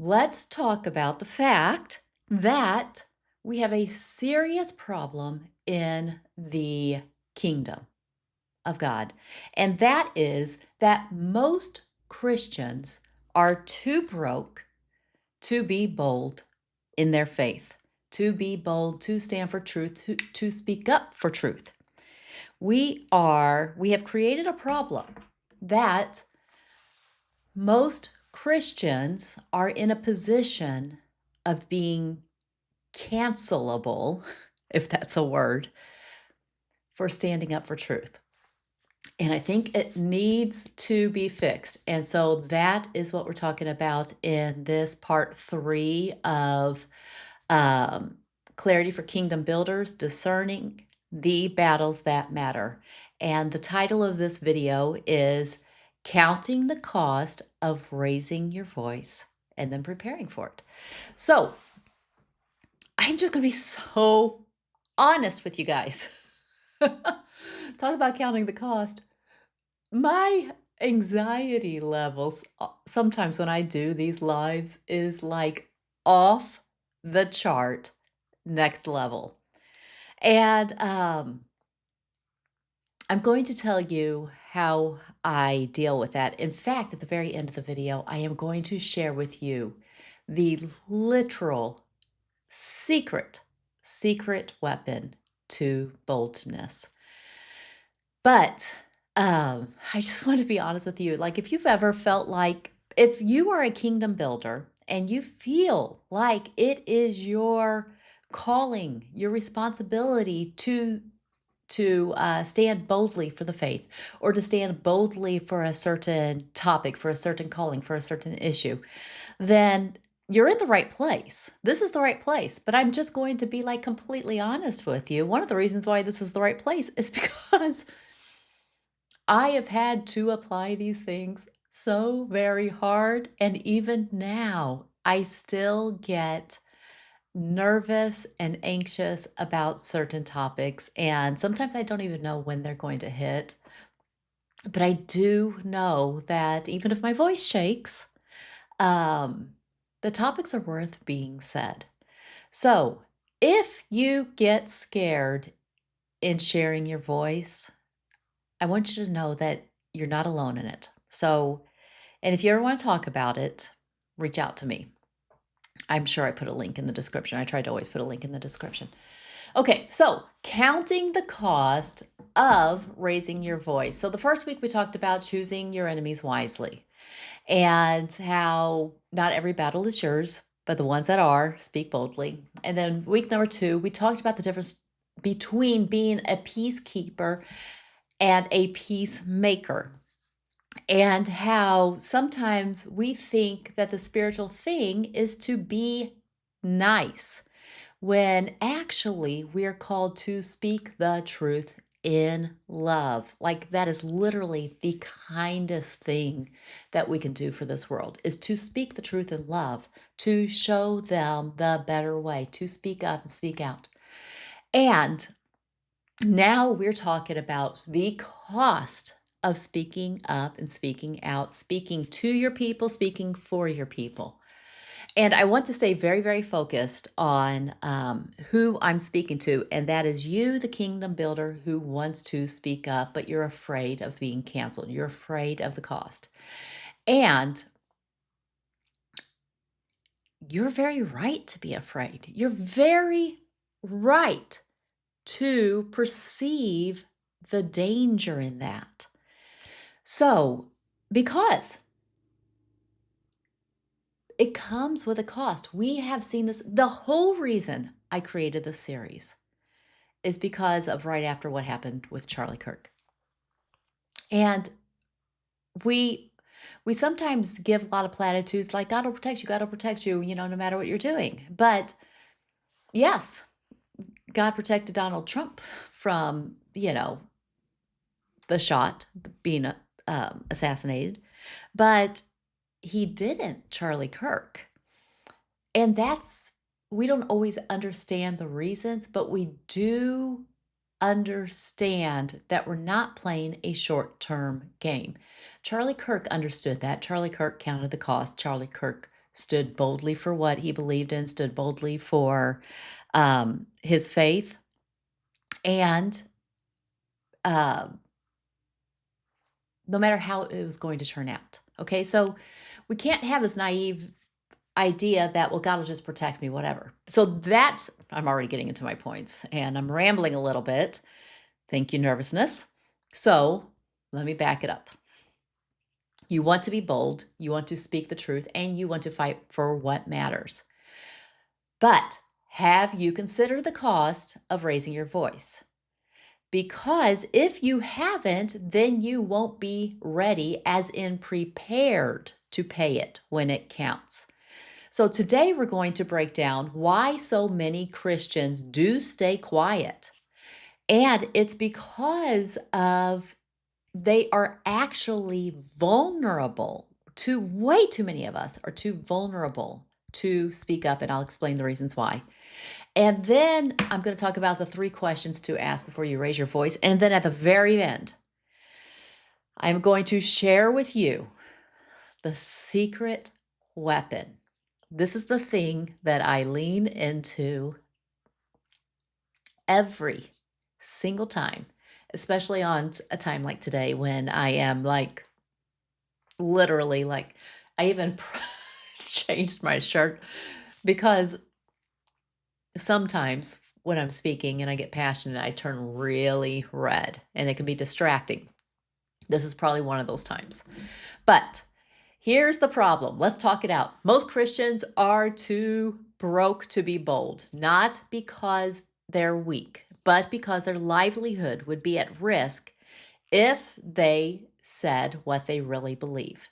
let's talk about the fact that we have a serious problem in the kingdom of God. And that is that most Christians are too broke to be bold in their faith, to be bold, to stand for truth, to speak up for truth. We have created a problem that most Christians are in a position of being cancelable, if that's a word, for standing up for truth. And I think it needs to be fixed. And so that is what we're talking about in this part 3 of um, Clarity for Kingdom Builders, Discerning the Battles That Matter. And the title of this video is Counting the Cost of Raising Your Voice and then Preparing for It. So I'm just going to be so honest with you guys. Talk about counting the cost. My anxiety levels, sometimes when I do these lives is like off the chart, next level. And I'm going to tell you how I deal with that. In fact, at the very end of the video, I am going to share with you the literal secret weapon to boldness. But I just want to be honest with you. Like, if you've ever felt like, if you are a kingdom builder and you feel like it is your calling, your responsibility to stand boldly for the faith, or to stand boldly for a certain topic, for a certain calling, for a certain issue, then you're in the right place. This is the right place. But I'm just going to be like completely honest with you. One of the reasons why this is the right place is because I have had to apply these things so very hard, and even now, I still get nervous and anxious about certain topics, and sometimes I don't even know when they're going to hit. But I do know that even if my voice shakes, um, the topics are worth being said. So, if you get scared in sharing your voice, I want you to know that you're not alone in it. So, and if you ever want to talk about it, reach out to me. I'm sure I put a link in the description. I try to always put a link in the description. Okay, so counting the cost of raising your voice. So the first week we talked about choosing your enemies wisely and how not every battle is yours, but the ones that are, speak boldly. And then week number 2, we talked about the difference between being a peacekeeper and a peacemaker, and how sometimes we think that the spiritual thing is to be nice, when actually we're called to speak the truth in love. Like, that is literally the kindest thing that we can do for this world, is to speak the truth in love, to show them the better way, to speak up and speak out. And now we're talking about the cost of speaking up and speaking out, speaking to your people, speaking for your people. And I want to stay very, very focused on who I'm speaking to, and that is you, the kingdom builder who wants to speak up, but you're afraid of being canceled. You're afraid of the cost. And you're very right to be afraid. You're very right to perceive the danger in that. So, because it comes with a cost. We have seen this. The whole reason I created this series is because of right after what happened with Charlie Kirk. And we sometimes give a lot of platitudes like God will protect you, no matter what you're doing. But yes, God protected Donald Trump from, the shot being assassinated, but he didn't Charlie Kirk. And we don't always understand the reasons, but we do understand that we're not playing a short-term game. Charlie Kirk understood that. Charlie Kirk counted the cost. Charlie Kirk stood boldly for what he believed in, stood boldly for his faith, and uh, no matter how it was going to turn out. Okay, so we can't have this naive idea that, well, God will just protect me, whatever. So that's, I'm already getting into my points and I'm rambling a little bit. Thank you, nervousness. So let me back it up. You want to be bold, you want to speak the truth, and you want to fight for what matters. But have you considered the cost of raising your voice? Because if you haven't, then you won't be ready, as in prepared to pay it when it counts. So today we're going to break down why so many Christians do stay quiet. And it's because of they are actually vulnerable to way too many of us are too vulnerable to speak up. And I'll explain the reasons why. And then I'm going to talk about the 3 questions to ask before you raise your voice. And then at the very end, I'm going to share with you the secret weapon. This is the thing that I lean into every single time, especially on a time like today when I am like literally like, I even changed my shirt because sometimes when I'm speaking and I get passionate, I turn really red and it can be distracting. This is probably one of those times. But here's the problem. Let's talk it out. Most Christians are too broke to be bold, not because they're weak, but because their livelihood would be at risk if they said what they really believe.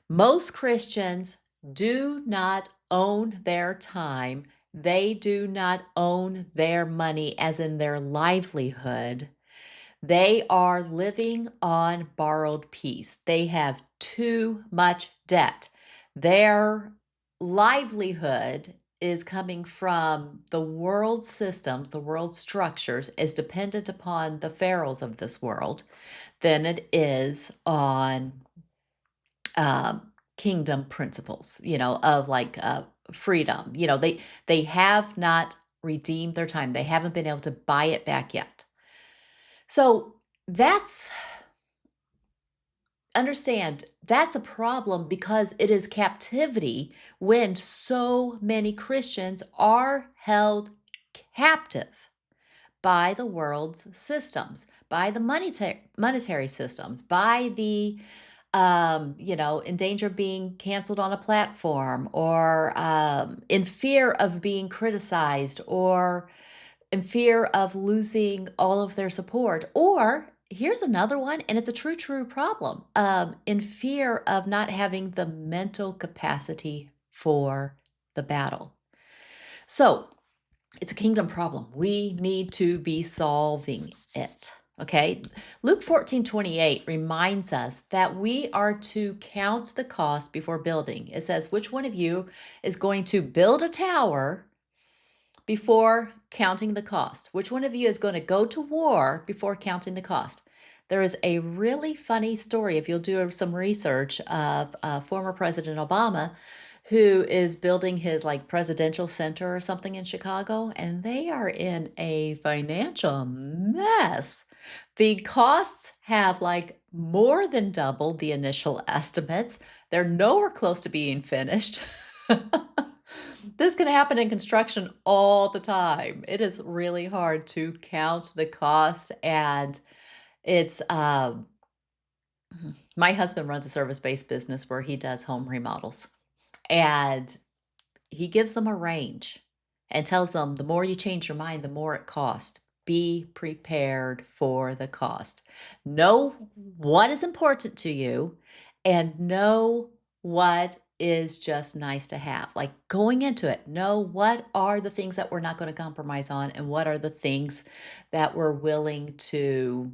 Most Christians do not own their time. They do not own their money, as in their livelihood. They are living on borrowed peace. They have too much debt. Their livelihood is coming from the world systems, the world structures, is dependent upon the pharaohs of this world than it is on kingdom principles, of like freedom. They have not redeemed their time. They haven't been able to buy it back yet. So that's understand that's a problem because it is captivity when so many Christians are held captive by the world's systems, by the monetary systems, by the in danger of being canceled on a platform, or in fear of being criticized, or in fear of losing all of their support. Or here's another one, and it's a true problem, in fear of not having the mental capacity for the battle. So it's a kingdom problem. We need to be solving it. Okay. Luke 14:28 reminds us that we are to count the cost before building. It says, which one of you is going to build a tower before counting the cost? Which one of you is going to go to war before counting the cost? There is a really funny story, if you'll do some research, of former President Obama, who is building his like presidential center or something in Chicago, and they are in a financial mess. The costs have like more than doubled the initial estimates. They're nowhere close to being finished. This can happen in construction all the time. It is really hard to count the cost, and it's my husband runs a service-based business where he does home remodels, and he gives them a range and tells them the more you change your mind, the more it costs. Be prepared for the cost. Know what is important to you and know what is just nice to have. Like going into it, know what are the things that we're not going to compromise on and what are the things that we're willing to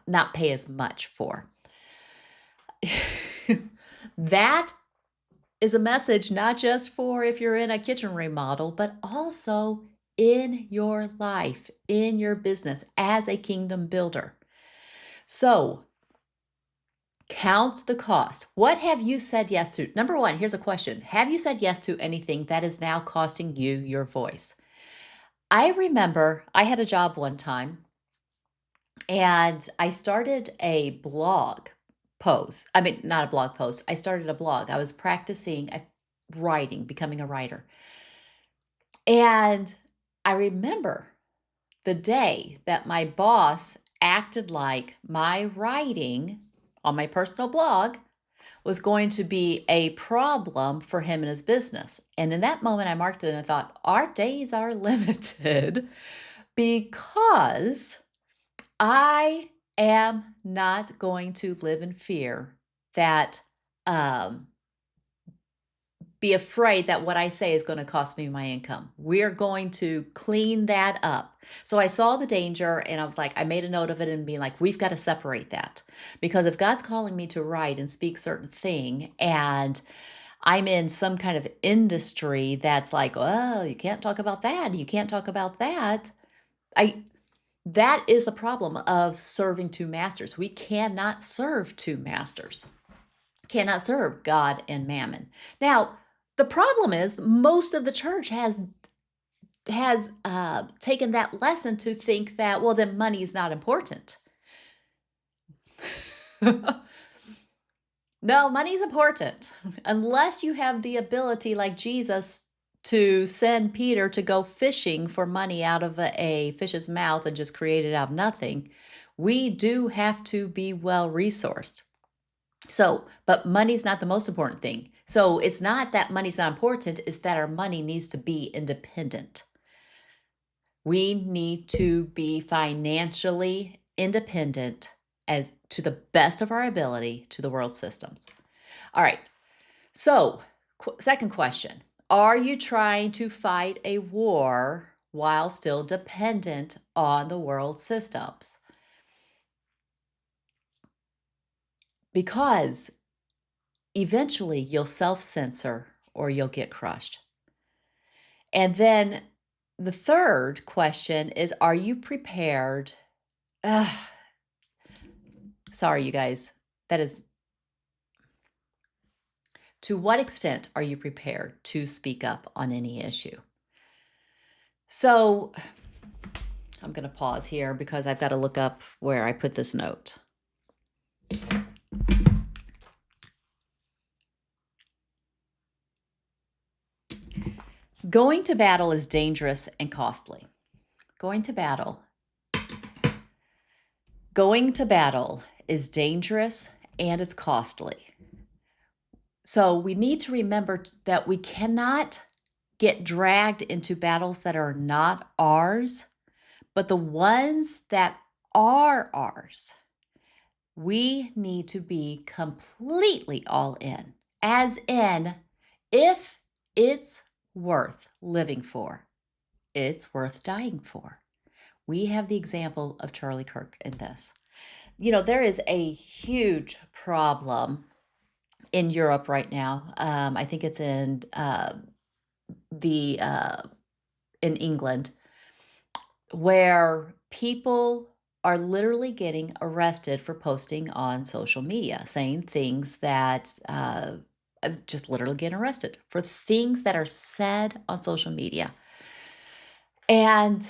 not pay as much for. That is a message not just for if you're in a kitchen remodel, but also in your life, in your business as a kingdom builder. So Count the cost. What have you said yes to? Number one, here's a question. Have you said yes to anything that is now costing you your voice? I remember I had a job one time and I started a blog post. I mean, not a blog post. I started a blog. I was practicing writing, becoming a writer. And I remember the day that my boss acted like my writing on my personal blog was going to be a problem for him and his business. And in that moment, I marked it and I thought, our days are limited because I am not going to live in fear that, um, be afraid that what I say is going to cost me my income. We're going to clean that up. So I saw the danger and I was like, I made a note of it and being like, we've got to separate that. Because if God's calling me to write and speak certain thing and I'm in some kind of industry that's like, oh, you can't talk about that. You can't talk about that. That is the problem of serving two masters. We cannot serve two masters. Cannot serve God and mammon. Now, the problem is most of the church has taken that lesson to think that, well, then money is not important. No, money's important. Unless you have the ability, like Jesus, to send Peter to go fishing for money out of a fish's mouth and just create it out of nothing, we do have to be well resourced. So, but money's not the most important thing. So it's not that money's not important, it's that our money needs to be independent. We need to be financially independent as to the best of our ability to the world systems. All right. So, second question. Are you trying to fight a war while still dependent on the world systems? Because eventually you'll self-censor or you'll get crushed. And then the third question is, are you prepared? Sorry, you guys. That is, to what extent are you prepared to speak up on any issue? So I'm going to pause here because I've got to look up where I put this note. Going to battle is dangerous and costly. Going to battle is dangerous and it's costly. So we need to remember that we cannot get dragged into battles that are not ours, but the ones that are ours, we need to be completely all in, as in, if it's worth living for, it's worth dying for. We have the example of Charlie Kirk in this. You know, there is a huge problem in Europe right now. I think it's in in England, where people are literally getting arrested for posting on social media, saying things that just literally getting arrested for things that are said on social media. And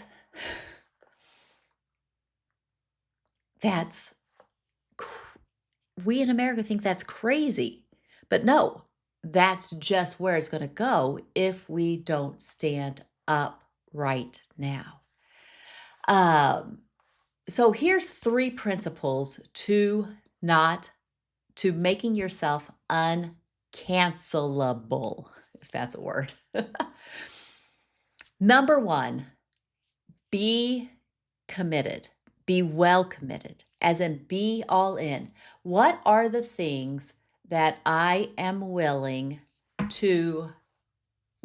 that's, we in America think that's crazy, but no, that's just where it's going to go if we don't stand up right now. So here's 3 principles to making yourself uncancelable, if that's a word. Number 1, be committed. Be well committed, as in be all in. What are the things that I am willing to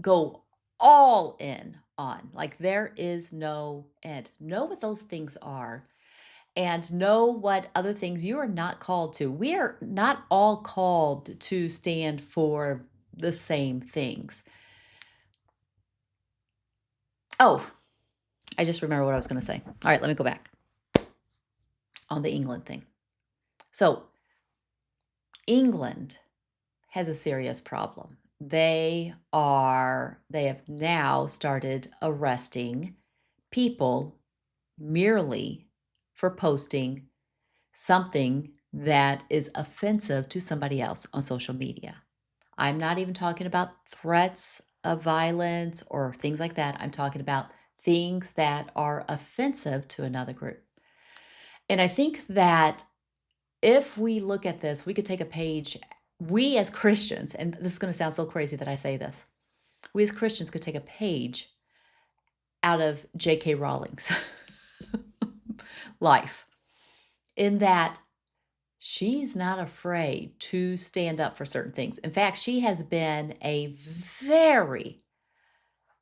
go all in on? Like there is no end. Know what those things are and know what other things you are not called to. We are not all called to stand for the same things. Oh, I just remember what I was going to say. All right, let me go back on the England thing. So England has a serious problem. They have now started arresting people merely for posting something that is offensive to somebody else on social media. I'm not even talking about threats of violence or things like that. I'm talking about things that are offensive to another group. And I think that if we look at this, we could take a page, we as Christians, and this is going to sound so crazy that I say this, we as Christians could take a page out of J.K. Rowling's life, in that she's not afraid to stand up for certain things. In fact, she has been a very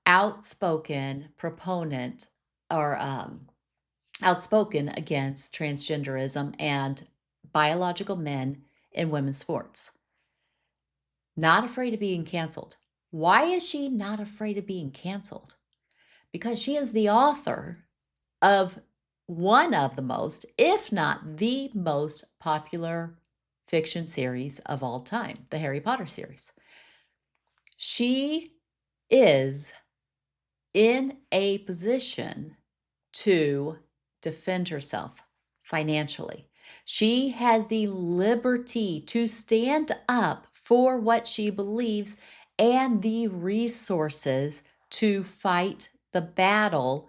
outspoken proponent, or outspoken against transgenderism and biological men in women's sports. Not afraid of being canceled. Why is she not afraid of being canceled? Because she is the author of one of the most, if not the most popular fiction series of all time, the Harry Potter series. She is in a position to defend herself financially. She has the liberty to stand up for what she believes and the resources to fight the battle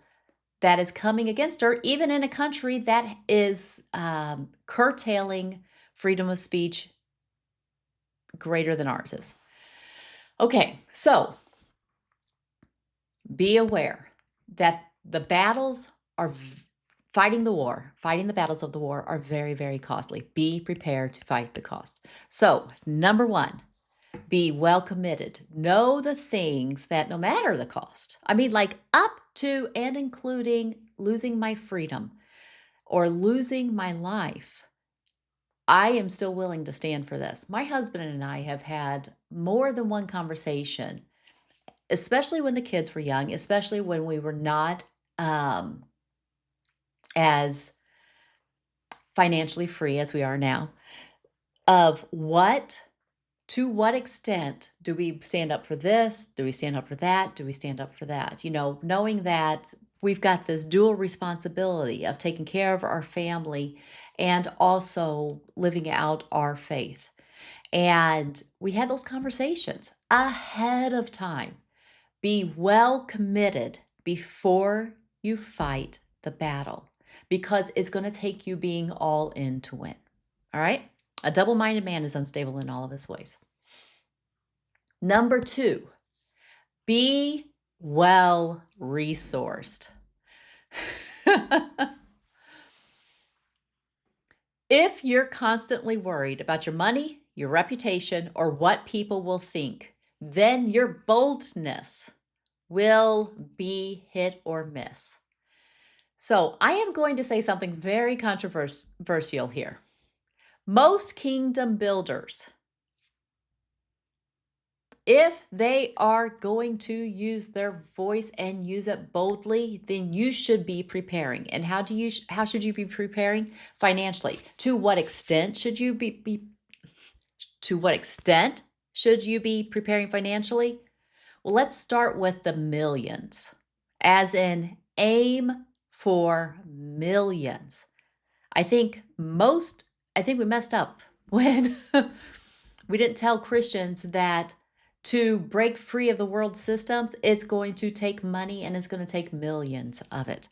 that is coming against her, even in a country that is curtailing freedom of speech greater than ours is. Okay, so be aware that the battles are fighting the battles of the war are very, very costly. Be prepared to fight the cost. So, number one, be well committed. Know the things that, no matter the cost, I mean, like up to and including losing my freedom or losing my life, I am still willing to stand for this. My husband and I have had more than one conversation, especially when the kids were young, especially when we were not as financially free as we are now, of to what extent do we stand up for this? Do we stand up for that? Do we stand up for that? You know, knowing that we've got this dual responsibility of taking care of our family and also living out our faith. And we had those conversations ahead of time. Be well committed before you fight the battle, because it's going to take you being all in to win. All right? A double-minded man is unstable in all of his ways. Number two, be well resourced. If you're constantly worried about your money, your reputation, or what people will think, then your boldness will be hit or miss. So I am going to say something very controversial here. Most kingdom builders, if they are going to use their voice and use it boldly, then you should be preparing. And how should you be preparing? Financially. To what extent should you be preparing financially? Well, let's start with the millions, as in aim for millions. I think we messed up when we didn't tell Christians that to break free of the world systems, it's going to take money and it's going to take millions of it.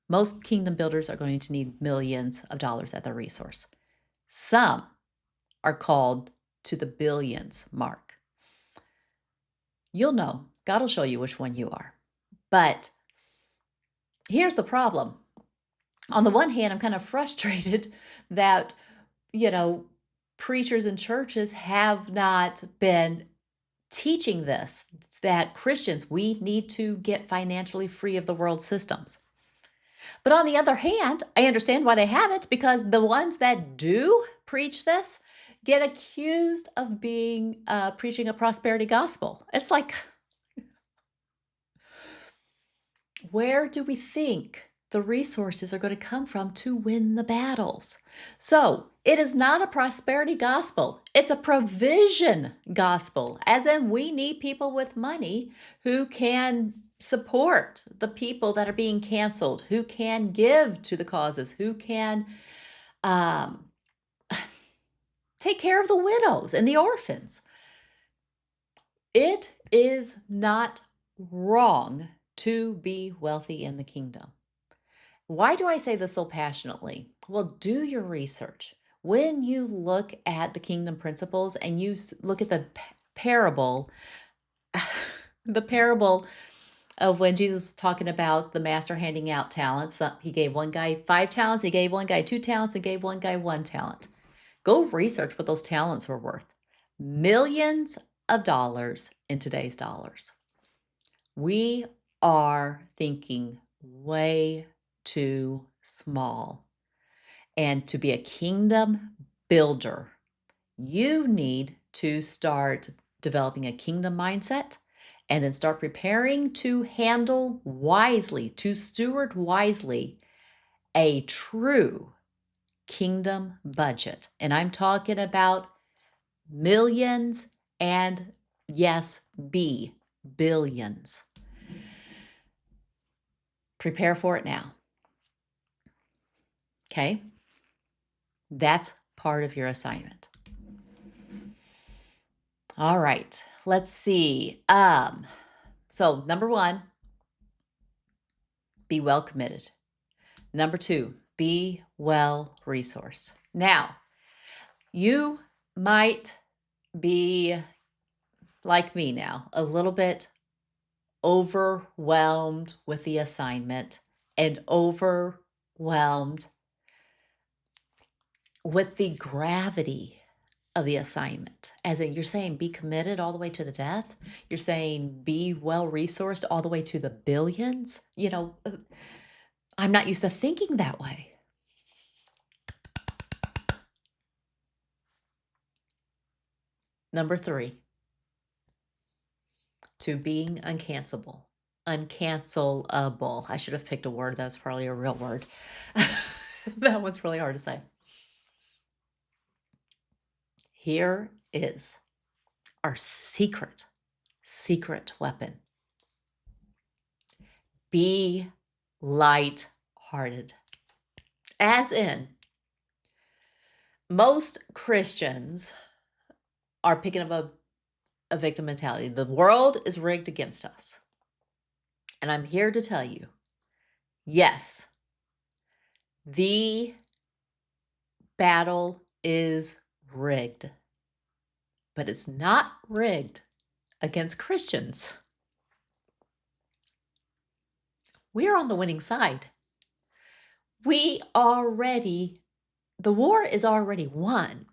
Most kingdom builders are going to need millions of dollars at their resource. Some are called to the billions mark. You'll know. God will show you which one you are. But here's the problem. On the one hand, I'm kind of frustrated that, preachers and churches have not been teaching this, that Christians, we need to get financially free of the world systems. But on the other hand, I understand why they haven't, because the ones that do preach this get accused of being preaching a prosperity gospel. It's like, where do we think the resources are going to come from to win the battles. So it is not a prosperity gospel. It's a provision gospel, as in we need people with money who can support the people that are being canceled, who can give to the causes, who can um, take care of the widows and the orphans. It is not wrong to be wealthy in the kingdom. Why do I say this so passionately? Well, do your research. When you look at the kingdom principles and you look at the parable, the parable of when Jesus was talking about the master handing out talents, he gave one guy 5 talents, he gave one guy 2 talents, and gave one guy 1 talent. Go research what those talents were worth. Millions of dollars in today's dollars. We are thinking way too small. And to be a kingdom builder, you need to start developing a kingdom mindset and then start preparing to handle wisely, to steward wisely a true kingdom budget. And I'm talking about millions and, yes, billions. Prepare for it now. Okay? That's part of your assignment. All right, let's see. So number 1, be well committed. Number 2, be well resourced. Now, you might be like me now, a little bit overwhelmed with the assignment and overwhelmed with the gravity of the assignment. As in, you're saying be committed all the way to the death. You're saying be well resourced all the way to the billions. I'm not used to thinking that way. Number 3, to being uncancelable. Uncancelable. I should have picked a word that's probably a real word. That one's really hard to say. Here is our secret weapon. Be light-hearted. As in, most Christians are picking up a victim mentality. The world is rigged against us. And I'm here to tell you, yes, the battle is rigged, but it's not rigged against Christians. We're on the winning side. The war is already won.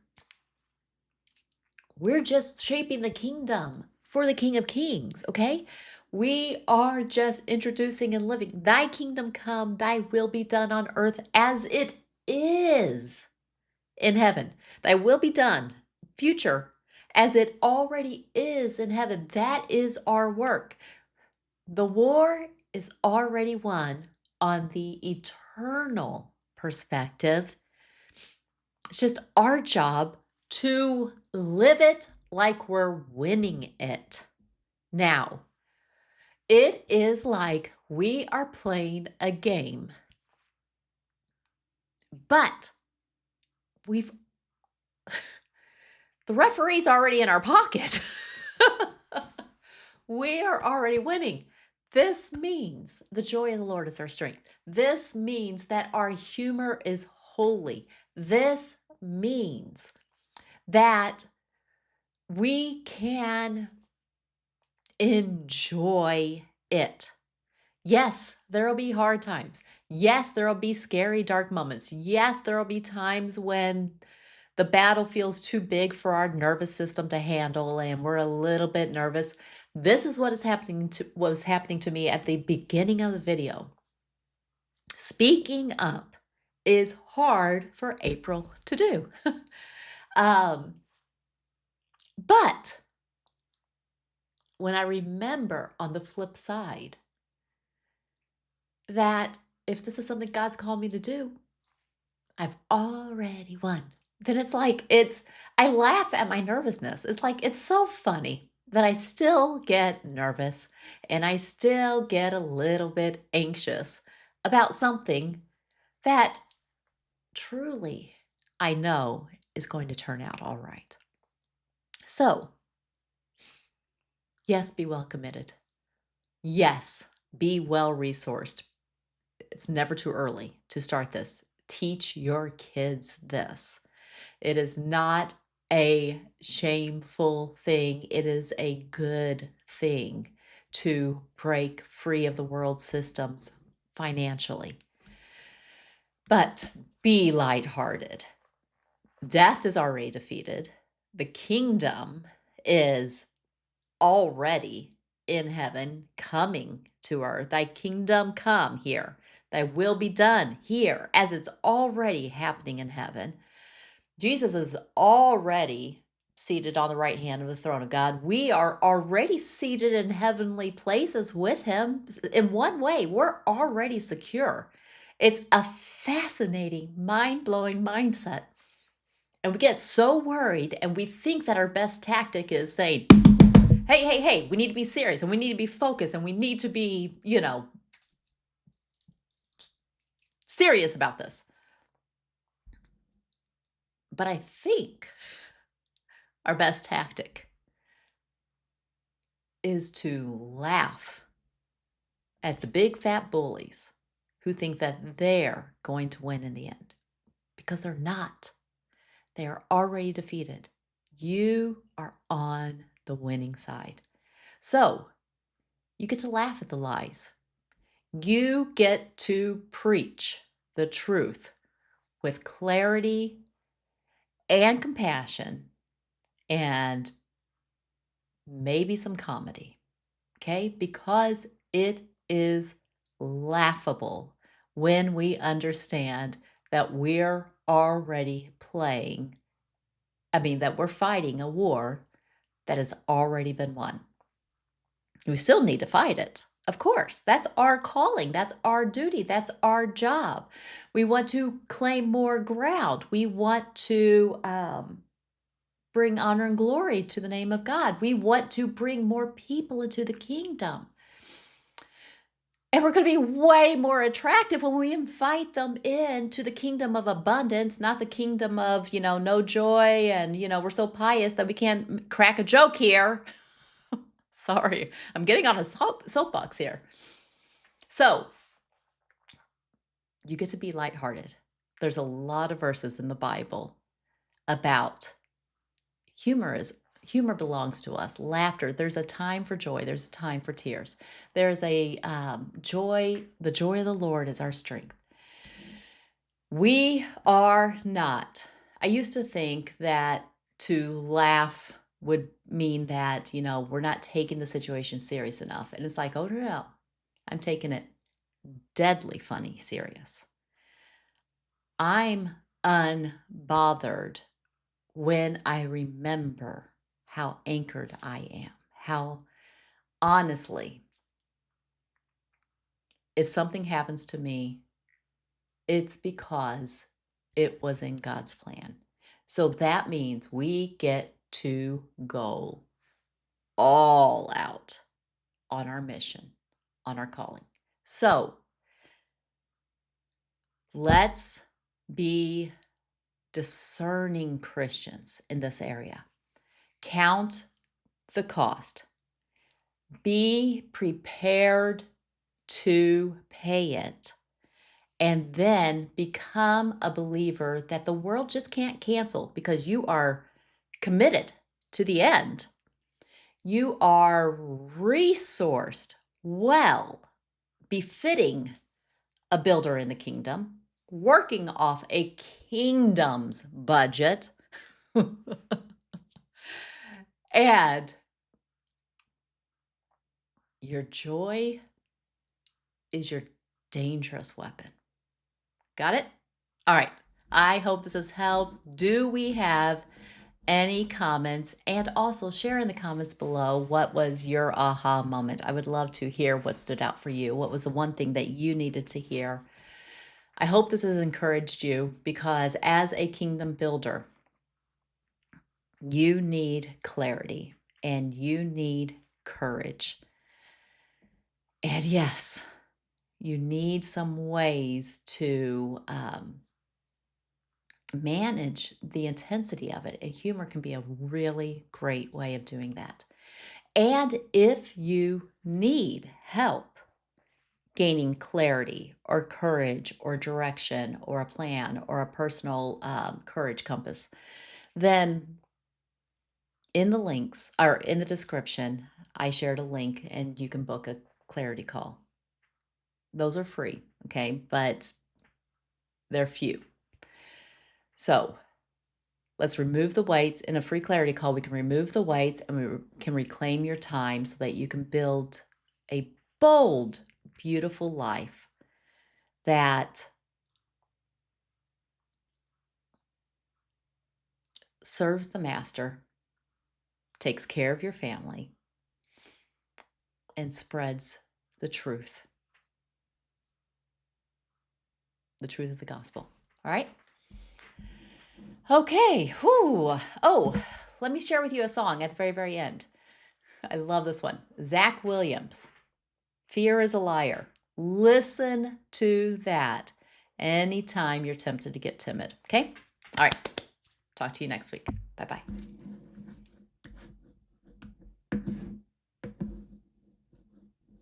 We're just shaping the kingdom for the King of Kings, okay? We are just introducing and living. Thy kingdom come, thy will be done on earth as it is in heaven. Thy will be done, future, as it already is in heaven. That is our work. The war is already won on the eternal perspective. It's just our job to live it like we're winning it. Now, it is like we are playing a game, but the referee's already in our pocket. We are already winning. This means the joy of the Lord is our strength. This means that our humor is holy. This means that we can enjoy it. Yes, there will be hard times. Yes, there will be scary, dark moments. Yes, there will be times when the battle feels too big for our nervous system to handle and we're a little bit nervous. This is what was happening to me at the beginning of the video. Speaking up is hard for April to do. But when I remember on the flip side that if this is something God's called me to do, I've already won. Then it's like, I laugh at my nervousness. It's like, it's so funny that I still get nervous and I still get a little bit anxious about something that truly I know is going to turn out all right. So, yes, be well committed. Yes, be well resourced. It's never too early to start this. Teach your kids this. It is not a shameful thing. It is a good thing to break free of the world systems financially. But be lighthearted. Death is already defeated. The kingdom is already in heaven, coming to earth. Thy kingdom come here. Thy will be done here as it's already happening in heaven. Jesus is already seated on the right hand of the throne of God. We are already seated in heavenly places with him. In one way, we're already secure. It's a fascinating, mind-blowing mindset. And we get so worried and we think that our best tactic is saying, hey, we need to be serious and we need to be focused and we need to be, serious about this. But I think our best tactic is to laugh at the big fat bullies who think that they're going to win in the end, because they're not. They are already defeated. You are on the winning side. So you get to laugh at the lies. You get to preach the truth with clarity and compassion and maybe some comedy, okay? Because it is laughable when we understand that we're already that we're fighting a war that has already been won. We still need to fight it. Of course, that's our calling. That's our duty. That's our job. We want to claim more ground. We want to bring honor and glory to the name of God. We want to bring more people into the kingdom. And we're going to be way more attractive when we invite them into the kingdom of abundance, not the kingdom of, no joy and, we're so pious that we can't crack a joke here. Sorry, I'm getting on a soapbox here. So you get to be lighthearted. There's a lot of verses in the Bible about humor belongs to us. Laughter, there's a time for joy. There's a time for tears. There's a joy. The joy of the Lord is our strength. We are not. I used to think that to laugh would mean that, we're not taking the situation serious enough. And it's like, oh, no. I'm taking it deadly funny serious. I'm unbothered when I remember how anchored I am, how honestly, if something happens to me, it's because it was in God's plan. So that means we get to go all out on our mission, on our calling. So let's be discerning Christians in this area. Count the cost. Be prepared to pay it. And then become a believer that the world just can't cancel because you are committed to the end. You are resourced well, befitting a builder in the kingdom, working off a kingdom's budget. And your joy is your dangerous weapon. Got it? All right. I hope this has helped. Do we have any comments? And also share in the comments below, what was your aha moment? I would love to hear what stood out for you. What was the one thing that you needed to hear I hope this has encouraged you because as a kingdom builder, you need clarity and you need courage. And yes, you need some ways to manage the intensity of it. And humor can be a really great way of doing that. And if you need help gaining clarity or courage or direction or a plan or a personal courage compass, then in the links or in the description, I shared a link and you can book a clarity call. Those are free, okay? But they're few. So let's remove the weights. In a free clarity call, we can remove the weights and we can reclaim your time so that you can build a bold, beautiful life that serves the master, takes care of your family, and spreads the truth of the gospel. All right? Okay. Whew. Oh, let me share with you a song at the very, very end. I love this one. Zach Williams, Fear is a Liar. Listen to that anytime you're tempted to get timid. Okay? All right. Talk to you next week. Bye-bye.